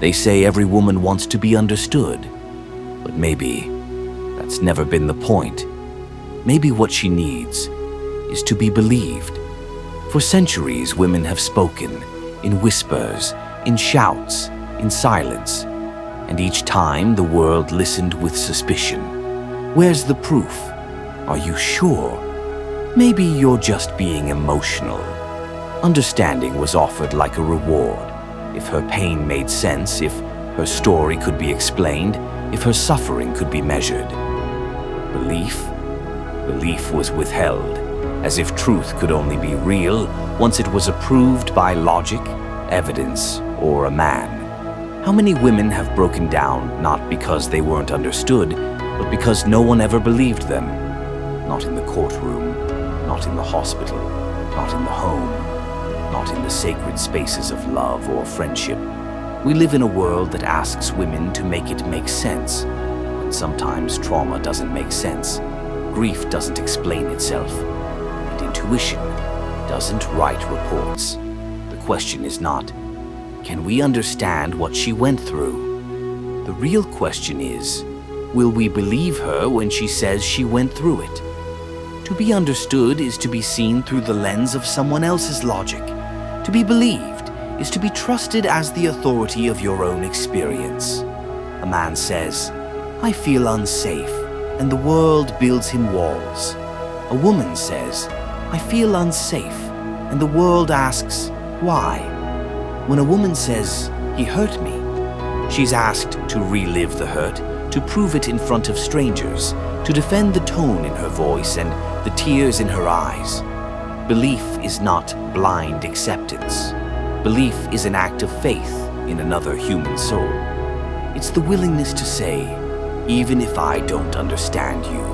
They say every woman wants to be understood, but maybe that's never been the point. Maybe what she needs is to be believed. For centuries, women have spoken in whispers, in shouts, in silence, and each time the world listened with suspicion. Where's the proof? Are you sure? Maybe you're just being emotional. Understanding was offered like a reward. If her pain made sense, if her story could be explained, if her suffering could be measured. Belief was withheld, as if truth could only be real once it was approved by logic, evidence, or a man. How many women have broken down not because they weren't understood, but because no one ever believed them? Not in the courtroom, not in the hospital, not in the home, not in the sacred spaces of love or friendship. We live in a world that asks women to make it make sense. And sometimes trauma doesn't make sense. Grief doesn't explain itself. And intuition doesn't write reports. The question is not, can we understand what she went through? The real question is, will we believe her when she says she went through it? To be understood is to be seen through the lens of someone else's logic. To be believed is to be trusted as the authority of your own experience. A man says, "I feel unsafe," and the world builds him walls. A woman says, "I feel unsafe," and the world asks, why? When a woman says, "He hurt me," she's asked to relive the hurt, to prove it in front of strangers, to defend the tone in her voice and the tears in her eyes. Belief is not blind acceptance. Belief is an act of faith in another human soul. It's the willingness to say, even if I don't understand you,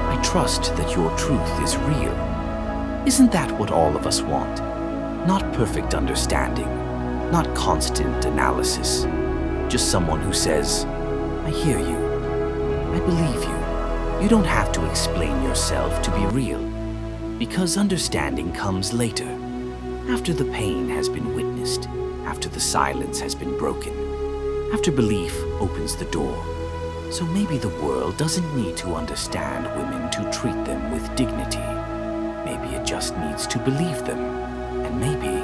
I trust that your truth is real. Isn't that what all of us want? Not perfect understanding, not constant analysis, just someone who says, "I hear you. I believe you. You don't have to explain yourself to be real." Because understanding comes later, after the pain has been witnessed, after the silence has been broken, after belief opens the door. So maybe the world doesn't need to understand women to treat them with dignity. Maybe it just needs to believe them. And maybe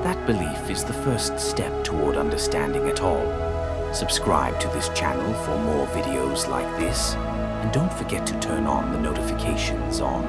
that belief is the first step toward understanding at all. Subscribe to this channel for more videos like this, and don't forget to turn on the notifications on.